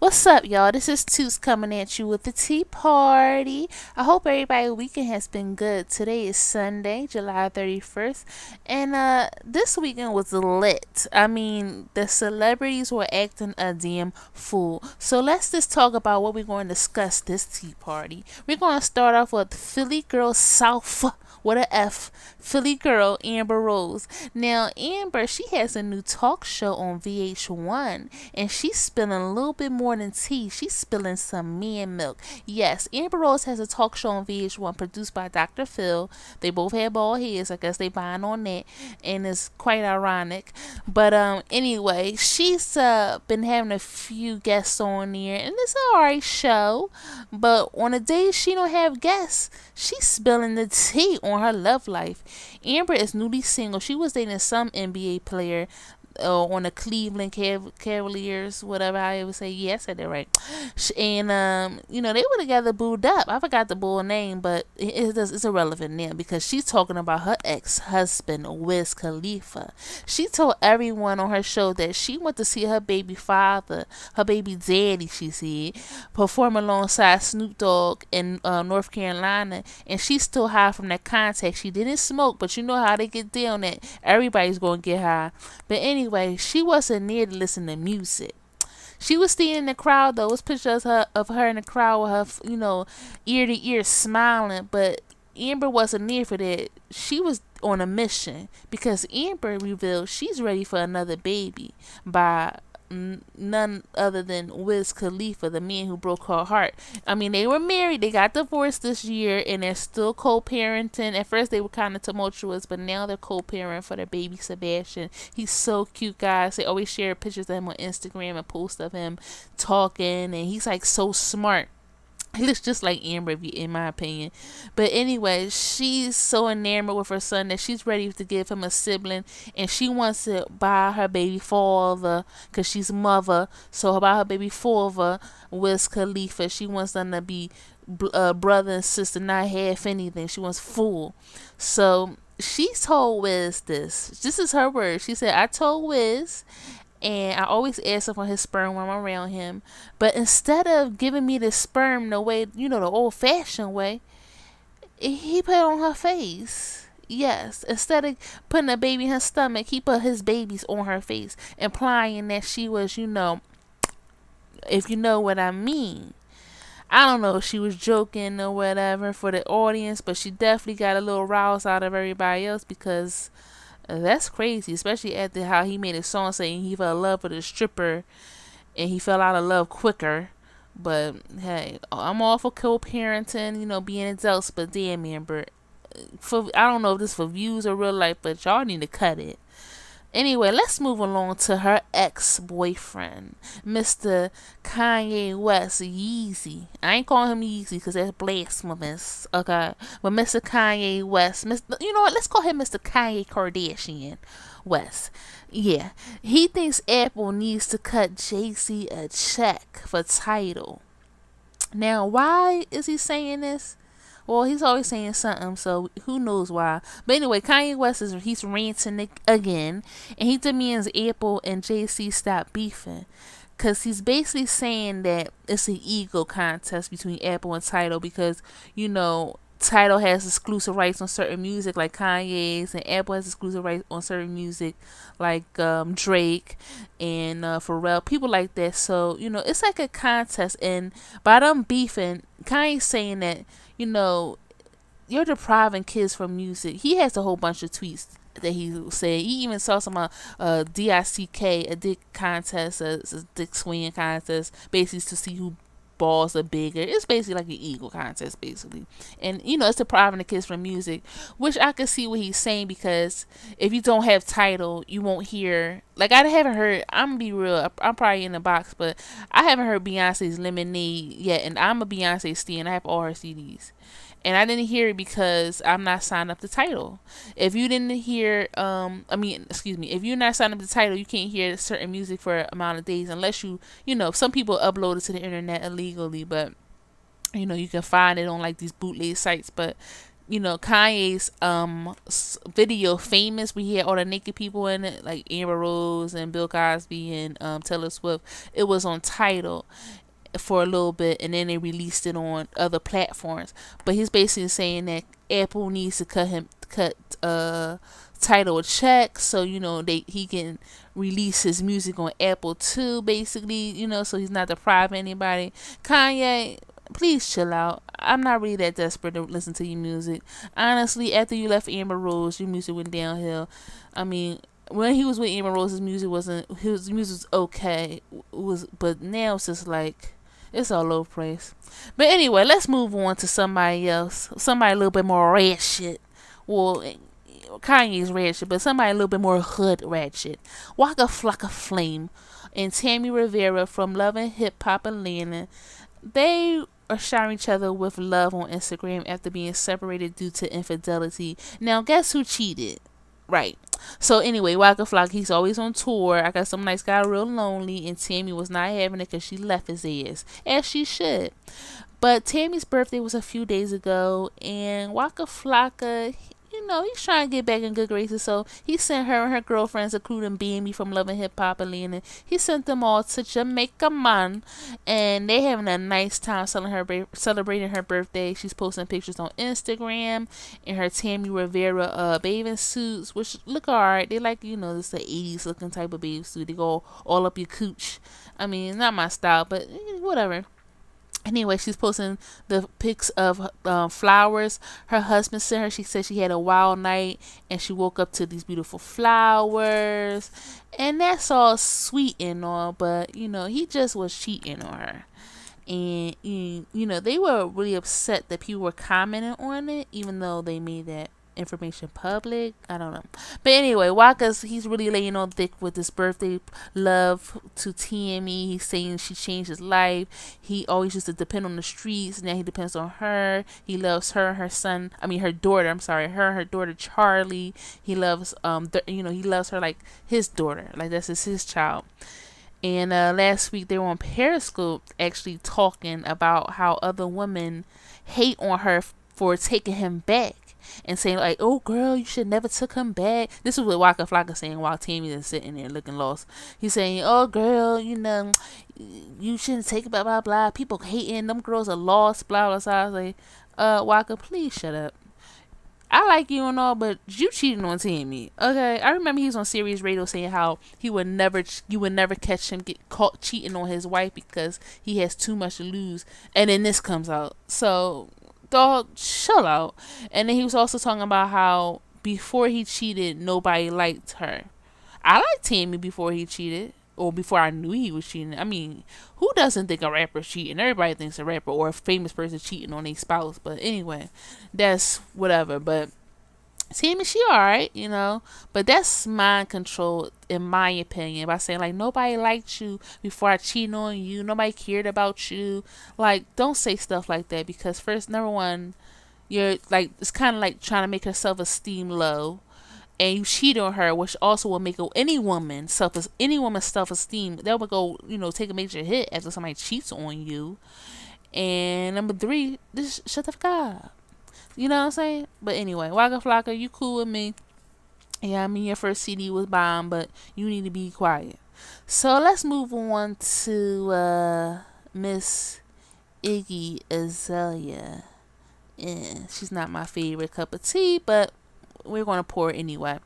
What's up, y'all? This is Toots coming at you with the tea party. I hope everybody's weekend has been good. Today is Sunday, July 31st, and this weekend was lit. I mean, the celebrities were acting a damn fool. So let's just talk about what we're going to discuss this tea party. We're going to start off with Philly Girl South with a F. Philly girl Amber Rose. Now Amber, she has a new talk show on VH1, and she's spilling a little bit more than tea. She's spilling some man milk. Yes, Amber Rose has a talk show on VH1 produced by Dr.Phil. They both have bald heads. I guess they buying on that, and it's quite ironic. But anyway, she's been having a few guests on there, and it's an alright show. But on the days she don't have guests, she's spilling the tea on her love life. Amber is newly single. She was dating some NBA player on the Cleveland Cavaliers, whatever I would say. Yeah, I said that right. And they were together, booed up. I forgot the bull name, but it's irrelevant now because she's talking about her ex-husband, Wiz Khalifa. She told everyone on her show that she went to see her baby father, her baby daddy, she said, perform alongside Snoop Dogg in North Carolina, and she's still high from that contact. She didn't smoke, but you know how they get down that everybody's going to get high. But anyway, she wasn't near to listen to music. She was still in the crowd though. It was pictures of her in the crowd with her, ear to ear smiling. But Amber wasn't near for that. She was on a mission because Amber revealed she's ready for another baby by none other than Wiz Khalifa, the man who broke her heart. I mean, they were married, they got divorced this year, and they're still co-parenting. At first, they were kind of tumultuous, but now they're co-parenting for their baby Sebastian. He's so cute, guys. They always share pictures of him on Instagram and posts of him talking, and he's like so smart. He looks just like Amber, in my opinion. But anyway, she's so enamored with her son that she's ready to give him a sibling. And she wants to buy her baby father, because she's mother. So about her baby father, Wiz Khalifa, she wants them to be brother and sister, not half anything. She wants full. So she told Wiz this. This is her word. She said, I told Wiz, and I always ask him for his sperm when I'm around him. But instead of giving me the sperm the way, the old fashioned way, he put it on her face. Yes, instead of putting a baby in her stomach, he put his babies on her face, implying that she was, if you know what I mean. I don't know if she was joking or whatever for the audience, but she definitely got a little rouse out of everybody else because that's crazy, especially after how he made a song saying he fell in love with a stripper and he fell out of love quicker. But hey, I'm all for co-parenting, being adults, but damn, Amber, I don't know if this for views or real life, but y'all need to cut it. Anyway, let's move along to her ex-boyfriend, Mr. Kanye West, Yeezy. I ain't calling him Yeezy because that's blasphemous, okay? But Mr. Kanye West, you know what? Let's call him Mr. Kanye Kardashian West. Yeah, he thinks Apple needs to cut Jay-Z a check for Tidal. Now, why is he saying this? Well, he's always saying something, so who knows why. But anyway, Kanye West he's ranting again, and he demands Apple and JC stop beefing. Because he's basically saying that it's an ego contest between Apple and Tidal because, Tidal has exclusive rights on certain music like Kanye's, and Apple has exclusive rights on certain music like Drake and Pharrell, people like that. So, it's like a contest, and by them beefing, Kanye's saying that, you're depriving kids from music. He has a whole bunch of tweets that he said. He even saw some DICK, a dick contest, a dick swinging contest, basically to see who balls are bigger. It's basically like an ego contest, basically. And, it's depriving the kids from music, which I could see what he's saying because if you don't have Tidal, you won't hear, like I haven't heard, I'm going to be real, I'm probably in the box, but I haven't heard Beyonce's Lemonade yet, and I'm a Beyonce stan. I have all her CDs. And I didn't hear it because I'm not signed up to Tidal. If you didn't hear, if you're not signed up to Tidal, you can't hear certain music for an amount of days unless some people upload it to the internet illegally, but you can find it on like these bootleg sites. But Kanye's video Famous, we had all the naked people in it, like Amber Rose and Bill Cosby and Taylor Swift. It was on Tidal for a little bit, and then they released it on other platforms. But he's basically saying that Apple needs to cut Tidal a check, so he can release his music on Apple too, basically, so he's not depriving anybody. Kanye, please chill out. I'm not really that desperate to listen to your music. Honestly, after you left Amber Rose, your music went downhill. I mean, when he was with Amber Rose, his music was okay. But now it's just like it's all over the place. But anyway, let's move on to somebody else. Somebody a little bit more ratchet. Well, Kanye's ratchet, but somebody a little bit more hood ratchet. Wacka Flocka Flame and Tammy Rivera from Love and Hip Hop Atlanta. They are showering each other with love on Instagram after being separated due to infidelity. Now, guess who cheated? Right. So anyway, Wacka Flocka, he's always on tour. I guess some nights got real lonely, and Tammy was not having it because she left his ass, as she should. But Tammy's birthday was a few days ago, and Wacka Flocka, he's trying to get back in good graces. So he sent her and her girlfriends, including Bambi from Love and Hip Hop Atlanta. He sent them all to Jamaica, man, and they having a nice time celebrating her birthday. She's posting pictures on Instagram in her Tammy Rivera bathing suits, which look alright. They like this the 80s looking type of bathing suit. They go all up your cooch. I mean, not my style, but whatever. Anyway, she's posting the pics of flowers her husband sent her. She said she had a wild night and she woke up to these beautiful flowers. And that's all sweet and all, but, he just was cheating on her. And, they were really upset that people were commenting on it, even though they made that information public. I don't know. But anyway, he's really laying on thick with this birthday love to Tammy. He's saying she changed his life. He always used to depend on the streets. Now he depends on her. He loves her and her daughter. I'm sorry, her and her daughter Charlie. He loves he loves her like his daughter. Like that's his child. And last week they were on Periscope actually talking about how other women hate on her for taking him back. And saying like, oh girl, you should never took him back. This is what Wacka Flocka saying while Tammy is sitting there looking lost. He's saying, oh girl, you shouldn't take it, blah blah blah. People hating, them girls are lost, blah blah blah. I was like, Wacka, please shut up. I like you and all, but you cheating on Tammy. Okay, I remember he was on Sirius Radio saying how you would never catch him get caught cheating on his wife because he has too much to lose. And then this comes out. So dog, chill out. And then he was also talking about how before he cheated, nobody liked her. I liked Tammy before he cheated, or before I knew he was cheating. I mean, who doesn't think a rapper's cheating? Everybody thinks a rapper or a famous person cheating on their spouse. But anyway, that's whatever. But Tammy, she alright, but that's mind control in my opinion, by saying like nobody liked you before I cheated on you, nobody cared about you. Like, don't say stuff like that, because first, number one, you're like, it's kind of like trying to make her self-esteem low, and you cheat on her, which also will make any woman's self-esteem, that would go, take a major hit after somebody cheats on you. And number three, just shut the fuck up. You know what I'm saying? But anyway, Wacka Flocka, you cool with me. Yeah, I mean, your first CD was bomb, but you need to be quiet. So let's move on to Miss Iggy Azalea. Yeah, she's not my favorite cup of tea, but we're going to pour it anyway.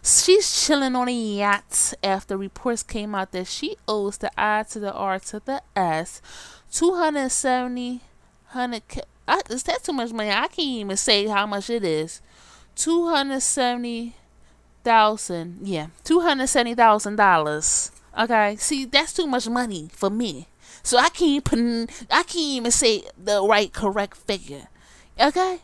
She's chilling on a yacht after reports came out that she owes the I to the R to the S 270 is that too much money? I can't even say how much it is. $270,000. Yeah, $270,000. Okay, see, that's too much money for me. So I can't even say the correct figure. Okay.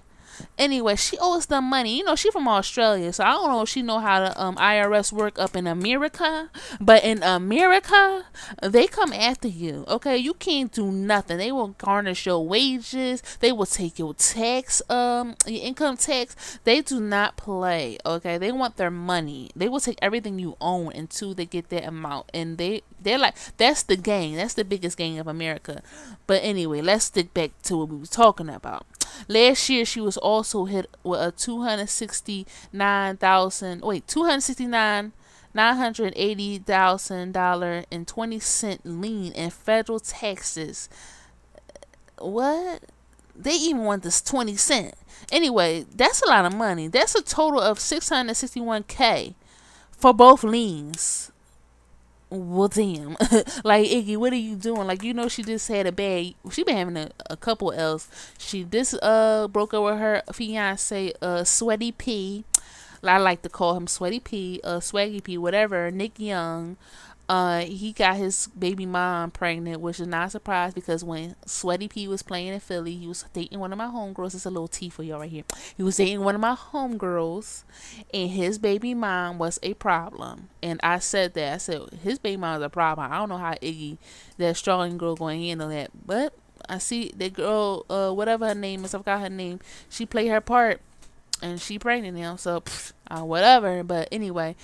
Anyway, she owes them money. She from Australia, so I don't know if she know how to IRS work up in America. But in America, they come after you. Okay, you can't do nothing. They will garnish your wages. They will take your your income tax. They do not play. Okay, they want their money. They will take everything you own until they get that amount. And they're like, that's the gang. That's the biggest gang of America. But anyway, let's stick back to what we were talking about. Last year, she was also hit with a 269 $980,000 and 20 cent lien in federal taxes. What? They even want this 20 cent. Anyway, that's a lot of money. That's a total of 661K for both liens. Well, damn. Like, Iggy, what are you doing? Like, she just had a bad. She been having a couple else. She this broke up with her fiance, Sweaty P. I like to call him Sweaty P, Swaggy P, whatever. Nick Young. He got his baby mom pregnant, which is not a surprise because when Sweaty P was playing in Philly, he was dating one of my homegirls. It's a little tea for y'all right here. He was dating one of my homegirls, and his baby mom was a problem. And I said that. I said, his baby mom is a problem. I don't know how Iggy, that strong girl, going to handle that. But I see that girl, whatever her name is, I forgot her name, she played her part, and she pregnant now. So, whatever. But anyway,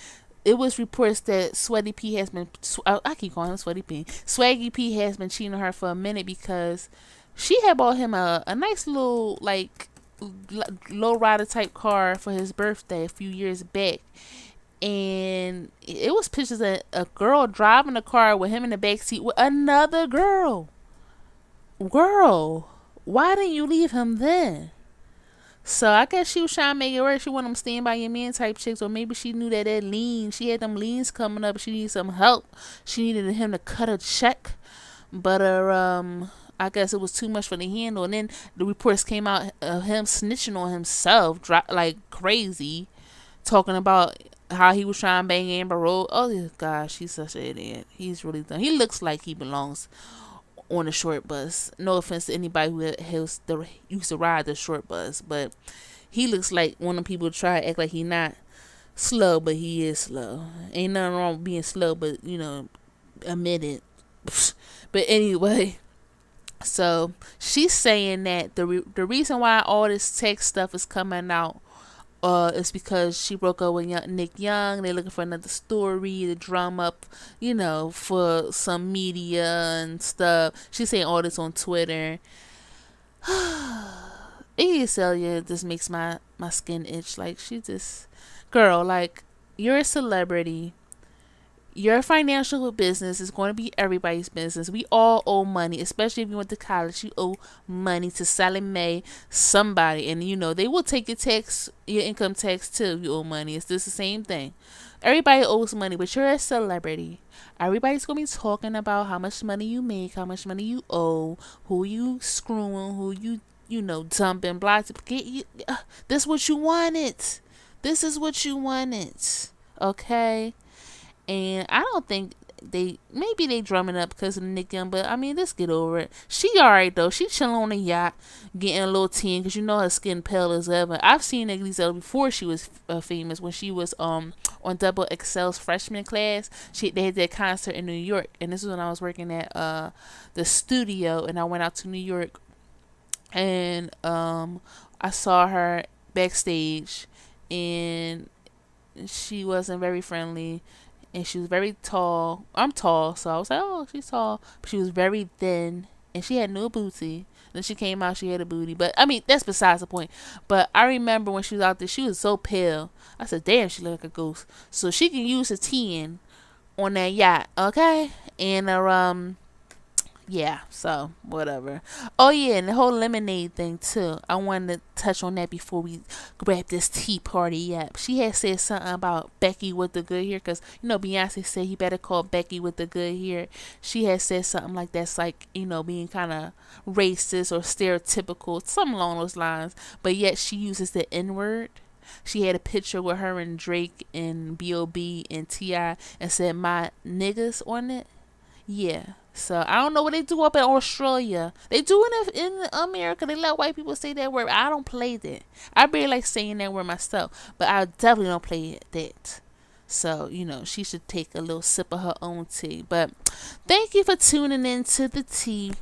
it was reports that Sweaty P has been, I keep calling him Sweaty P, Swaggy P has been cheating on her for a minute because she had bought him a nice little, like, low rider type car for his birthday a few years back. And it was pictures of a girl driving a car with him in the back seat with another girl. Girl, why didn't you leave him then? So I guess she was trying to make it work. She wanted them stand by your man type chicks, or maybe she knew that lean. She had them leans coming up. She needed some help. She needed him to cut a check, but I guess it was too much for the handle. And then the reports came out of him snitching on himself, like crazy, talking about how he was trying to bang Amber Rose. Oh gosh, he's such an idiot. He's really done. He looks like he belongs on a short bus. No offense to anybody who used to ride the short bus, but he looks like one of them people try to act like he not slow, but he is slow. Ain't nothing wrong with being slow, but admit it. But anyway, so she's saying that the reason why all this tech stuff is coming out it's because she broke up with Nick Young. They're looking for another story to drum up, for some media and stuff. She's saying all this on Twitter. Iggy Azalea just makes my skin itch. Like, she just, girl, like, you're a celebrity. Your financial business is going to be everybody's business. We all owe money, especially if you went to college. You owe money to Sally Mae, somebody, and they will take your income tax too. If you owe money, it's just the same thing. Everybody owes money, but you're a celebrity. Everybody's gonna be talking about how much money you make, how much money you owe, who you screwing, who you dumping, blah. This is what you wanted. This is what you wanted. Okay. And I don't think maybe they drumming up because of Nick Young, but I mean, let's get over it. She alright though. She chilling on the yacht, getting a little tan because her skin pale as ever. I've seen Iggy Azalea before she was famous, when she was on Double XL's freshman class. They had that concert in New York, and this was when I was working at the studio, and I went out to New York, and I saw her backstage, and she wasn't very friendly. And she was very tall. I'm tall, so I was like, oh, she's tall. But she was very thin, and she had no booty. Then she came out, she had a booty. But, I mean, that's besides the point. But I remember when she was out there, she was so pale. I said, damn, she looked like a ghost. So she can use a 10 on that yacht, okay? And, yeah, so whatever. Oh yeah, and the whole lemonade thing too. I wanted to touch on that before we wrap this tea party up. She had said something about Becky with the good hair, because Beyonce said he better call Becky with the good hair. She had said something like that's like being kind of racist or stereotypical, something along those lines. But yet she uses the N word. She had a picture with her and Drake and B.O.B. and T.I. and said my niggas on it. Yeah. So I don't know what they do up in Australia. They do it in America. They let white people say that word. I don't play that. I barely like saying that word myself, but I definitely don't play that. So, she should take a little sip of her own tea. But thank you for tuning in to the tea.